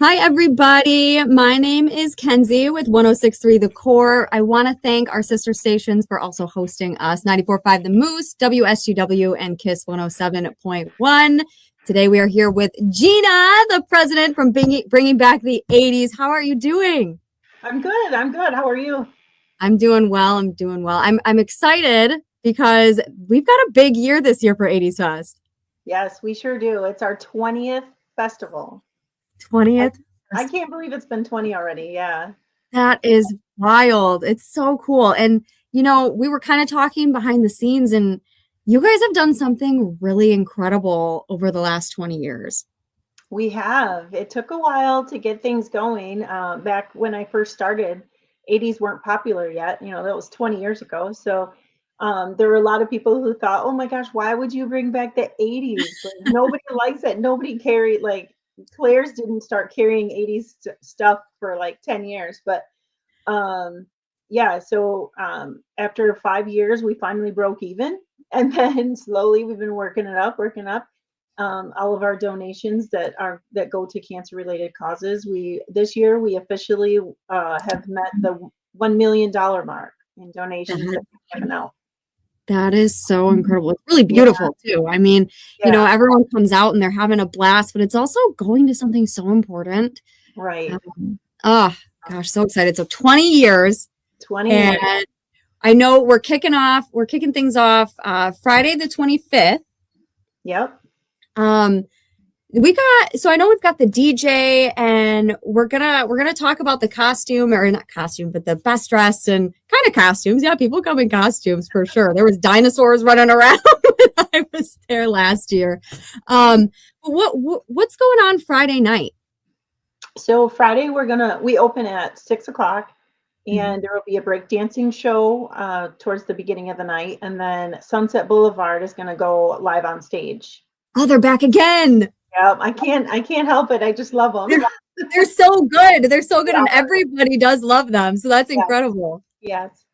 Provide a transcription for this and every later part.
Hi, everybody. My name is Kenzie with 106.3 The Core. I want to thank our sister stations for also hosting us, 94.5 The Moose, WSGW, and KISS 107.1. Today, we are here with Gina, the president from Bringing Back the 80's. How are you doing? I'm good. How are you? I'm doing well. I'm excited because we've got a big year this year for 80's Fest. Yes, we sure do. It's our 20th festival. 20th? I can't believe it's been 20 already. Yeah. That is wild. It's so cool. And, we were kind of talking behind the scenes, and you guys have done something really incredible over the last 20 years. We have. It took a while to get things going. Back when I first started, 80's weren't popular yet. That was 20 years ago. So there were a lot of people who thought, oh my gosh, why would you bring back the 80's? Like, nobody likes it. Nobody carried, Claire's didn't start carrying 80's stuff for like 10 years. But so after 5 years, we finally broke even. And then slowly we've been working up. All of our donations that go to cancer related causes. This year we officially have met the $1 million mark in donations that we've given out. That is so incredible. It's really beautiful too. I mean, everyone comes out and they're having a blast, but it's also going to something so important. Right. Gosh, so excited. So 20 years. 20 years. And I know we're kicking things off Friday the 25th. Yep. So I know we've got the DJ, and we're gonna talk about the costume, or not costume, but the best dressed and kind of costumes. Yeah, people come in costumes for sure. There was dinosaurs running around when I was there last year. But what's going on Friday night? So Friday we open at 6:00, and there will be a breakdancing show towards the beginning of the night, and then Sunset Boulevard is gonna go live on stage. Oh, they're back again. Yeah, I can't help it. I just love them. They're so good. They're so good, and everybody does love them. So that's incredible. Yes.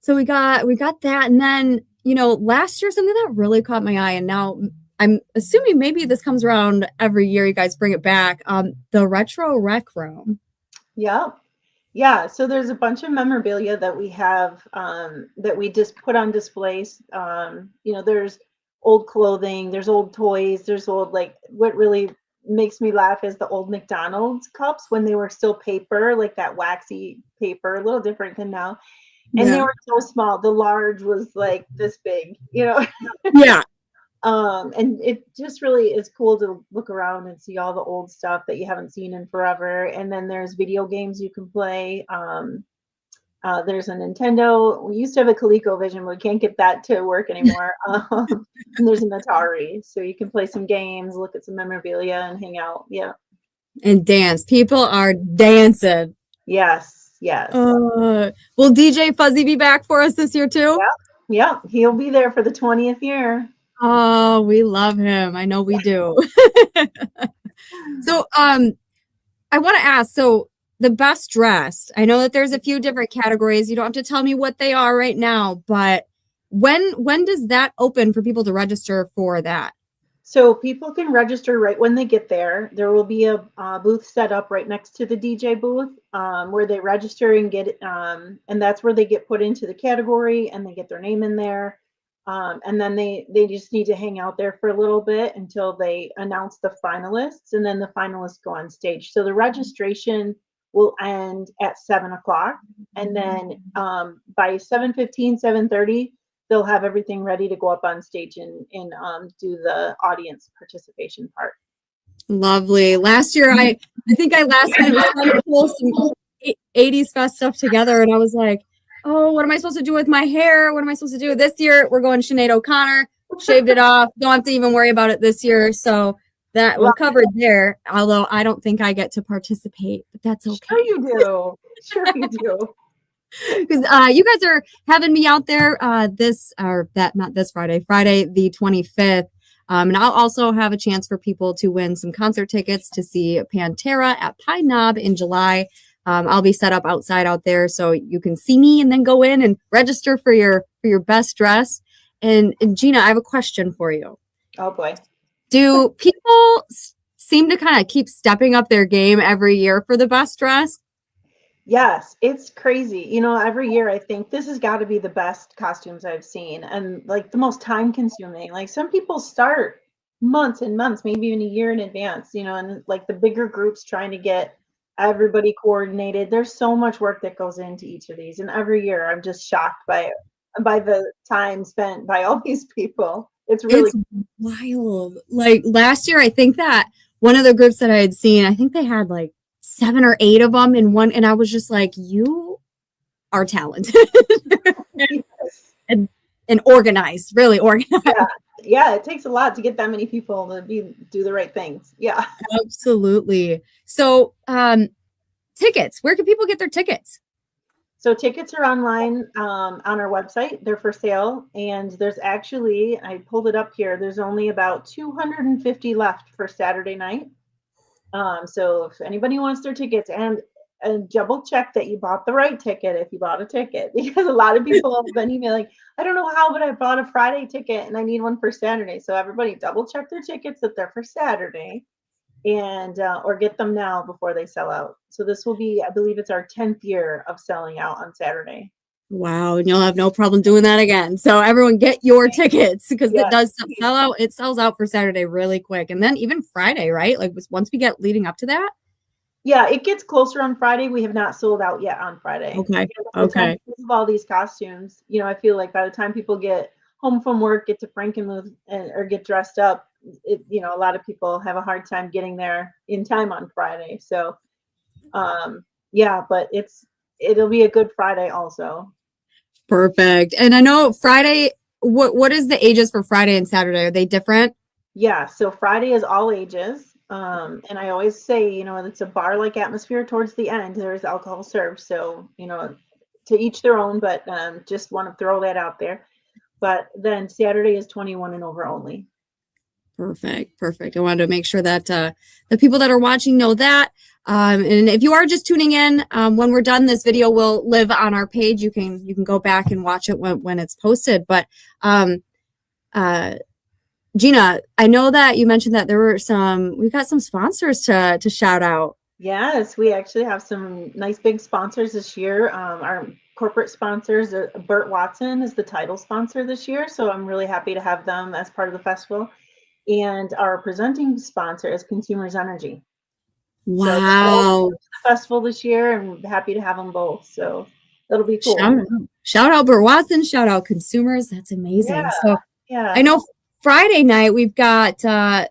So we got that, and then last year something that really caught my eye, and now I'm assuming maybe this comes around every year. You guys bring it back. The retro rec room. Yeah. Yeah. So there's a bunch of memorabilia that we have that we just put on displays. There's old clothing, there's old toys, there's old, what really makes me laugh is the old McDonald's cups when they were still paper, like that waxy paper, a little different than now. And they were so small. The large was like this big, Yeah. And it just really is cool to look around and see all the old stuff that you haven't seen in forever. And then there's video games you can play. There's a Nintendo. We used to have a ColecoVision, but we can't get that to work anymore. And there's an Atari, so you can play some games, look at some memorabilia, and hang out. Yeah. And dance. People are dancing. Yes. Will DJ Fuzzy be back for us this year too? Yeah. He'll be there for the 20th year. Oh, we love him. I know we do. So, I want to ask, the best dressed, I know that there's a few different categories. You don't have to tell me what they are right now, but when does that open for people to register for that? So people can register right when they get there. There will be a booth set up right next to the DJ booth where they register and get, and that's where they get put into the category and they get their name in there. And then they just need to hang out there for a little bit until they announce the finalists, and then the finalists go on stage. So the registration will end at 7:00, and then by 7:15, 7:30, they'll have everything ready to go up on stage and do the audience participation part. Lovely. Last year, I think I last minute was trying to pull some 80's Fest stuff together, and I was like, oh, what am I supposed to do with my hair? What am I supposed to do? This year, we're going Sinead O'Connor, shaved it off. Don't have to even worry about it this year. So that we're covered there, although I don't think I get to participate, but that's okay. Sure you do. Because you guys are having me out there not this Friday, Friday the 25th. And I'll also have a chance for people to win some concert tickets to see Pantera at Pine Knob in July. I'll be set up outside out there so you can see me and then go in and register for your best dress. And Gina, I have a question for you. Oh boy. Do people seem to kind of keep stepping up their game every year for the best dress. Yes, it's crazy. You know, every year I think this has got to be the best costumes I've seen and like the most time consuming. Like some people start months and months, maybe even a year in advance, you know, and like the bigger groups trying to get everybody coordinated. There's so much work that goes into each of these. And every year I'm just shocked by the time spent by all these people. It's really It's wild. Like last year, I think that one of the groups that I had seen, I think they had like 7 or 8 of them in one. And I was just like, you are talented yes. and organized, really organized. Yeah. Yeah, it takes a lot to get that many people to do the right things. Yeah. Absolutely. So, tickets, where can people get their tickets? So tickets are online on our website. They're for sale, and there's actually I pulled it up here. There's only about 250 left for Saturday night. So if anybody wants their tickets, and double check that you bought the right ticket if you bought a ticket, because a lot of people have been emailing, I don't know how, but I bought a Friday ticket and I need one for Saturday. So everybody double check their tickets that they're for Saturday, and or get them now before they sell out. So this will be, I believe it's our 10th year of selling out on Saturday. Wow, and you'll have no problem doing that again. So everyone get your tickets because it Yes. does sell out. It sells out for Saturday really quick. And then even Friday, right? Like once we get leading up to that. Yeah, it gets closer on Friday. We have not sold out yet on Friday. Okay. By the time, Okay. because of all these costumes, you know, I feel like by the time people get home from work, get to Frankenmuth or get dressed up, you know, a lot of people have a hard time getting there in time on Friday. So, yeah, but it'll be a good Friday also. Perfect. And I know Friday, what is the ages for Friday and Saturday? Are they different? Yeah, so Friday is all ages. And I always say, you know, it's a bar-like atmosphere towards the end. There's alcohol served, so, you know, to each their own, but just want to throw that out there. But then Saturday is 21 and over only. Perfect. Perfect. I wanted to make sure that the people that are watching know that. And if you are just tuning in, when we're done, this video will live on our page. You can go back and watch it when it's posted. But Gina, I know that you mentioned that we've got some sponsors to shout out. Yes, we actually have some nice big sponsors this year. Our corporate sponsors, Burt Watson is the title sponsor this year, so I'm really happy to have them as part of the festival. And our presenting sponsor is Consumers Energy. Wow. So the festival this year, and I'm happy to have them both. So that'll be cool. Shout out Burt Watson, shout out Consumers. That's amazing. Yeah, So yeah. I know Friday night we've got the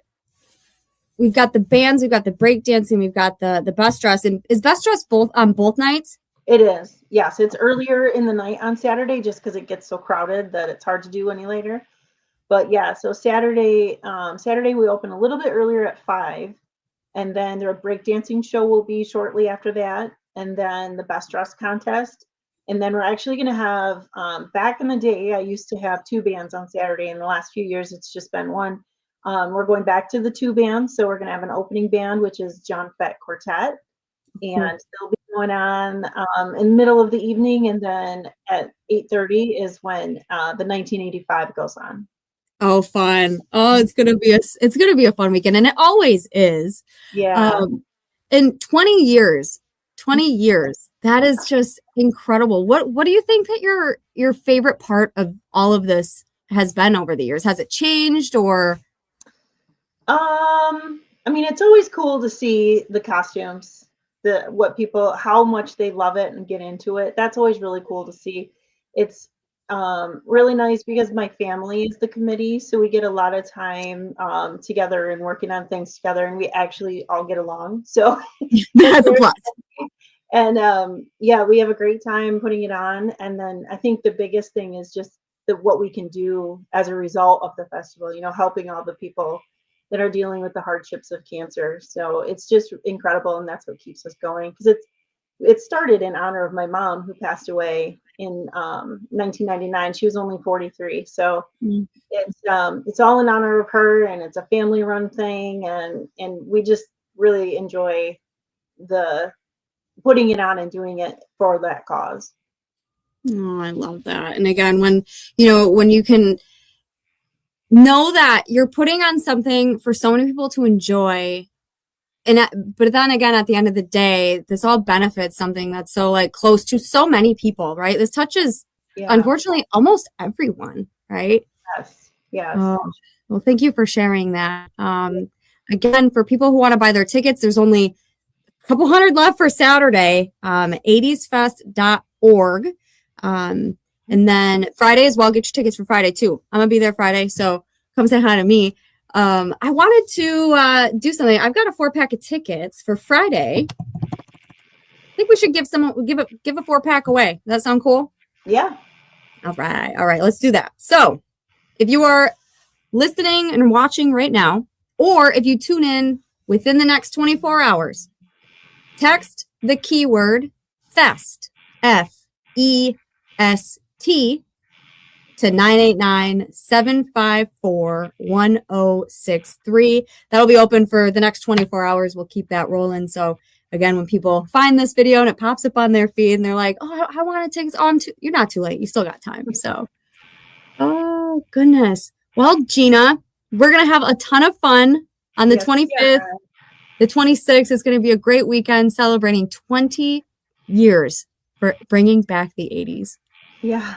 bands, we've got the breakdancing, we've got the best dress. And is best dress both on both nights? It is. Yes, it's earlier in the night on Saturday just because it gets so crowded that it's hard to do any later. But yeah, so Saturday we open a little bit earlier at 5, and then their breakdancing show will be shortly after that, and then the best dress contest. And then we're actually going to have, back in the day, I used to have 2 bands on Saturday. In the last few years, it's just been 1. We're going back to the 2 bands. So we're going to have an opening band, which is John Fett Quartet. And they'll be going on in the middle of the evening. And then at 8:30 is when the 1985 goes on. Oh, fun. Oh, it's going to be a fun weekend. And it always is. Yeah. In 20 years, that is just incredible. What do you think that your favorite part of all of this has been over the years? Has it changed or? I mean, it's always cool to see the costumes, how much they love it and get into it. That's always really cool to see. It's really nice because my family is the committee, so we get a lot of time together and working on things together, and we actually all get along. So That's a plus. And yeah, we have a great time putting it on. And then I think the biggest thing is just what we can do as a result of the festival, you know, helping all the people that are dealing with the hardships of cancer. So it's just incredible, and that's what keeps us going, because it started in honor of my mom, who passed away in 1999. She was only 43. So it's all in honor of her, and it's a family run thing, and we just really enjoy the putting it on and doing it for that cause. Oh, I love that. And again, when you can know that you're putting on something for so many people to enjoy, but then again, at the end of the day, this all benefits something that's so like close to so many people, right? This touches, unfortunately, almost everyone, right? Yes. Yes. Well, thank you for sharing that. Again, for people who want to buy their tickets, there's only a couple hundred left for Saturday, 80'sfest.org. And then Friday as well, get your tickets for Friday too. I'm gonna be there Friday, so come say hi to me. I wanted to do something. I've got a 4-pack of tickets for Friday. I think we should give a 4-pack away. Does that sound cool? Yeah. All right, let's do that. So if you are listening and watching right now, or if you tune in within the next 24 hours, text the keyword FEST, FEST, to 989-754-1063. That'll be open for the next 24 hours. We'll keep that rolling. So again, when people find this video and it pops up on their feed and they're like, oh, I want to take this on, you're not too late. You still got time. So, oh goodness. Well, Gina, we're going to have a ton of fun on the 25th. The 26th is going to be a great weekend celebrating 20 years for bringing back the 80s. Yeah.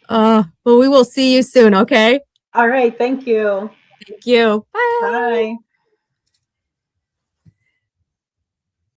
Well, we will see you soon, okay? All right. Thank you. Thank you. Bye. Bye.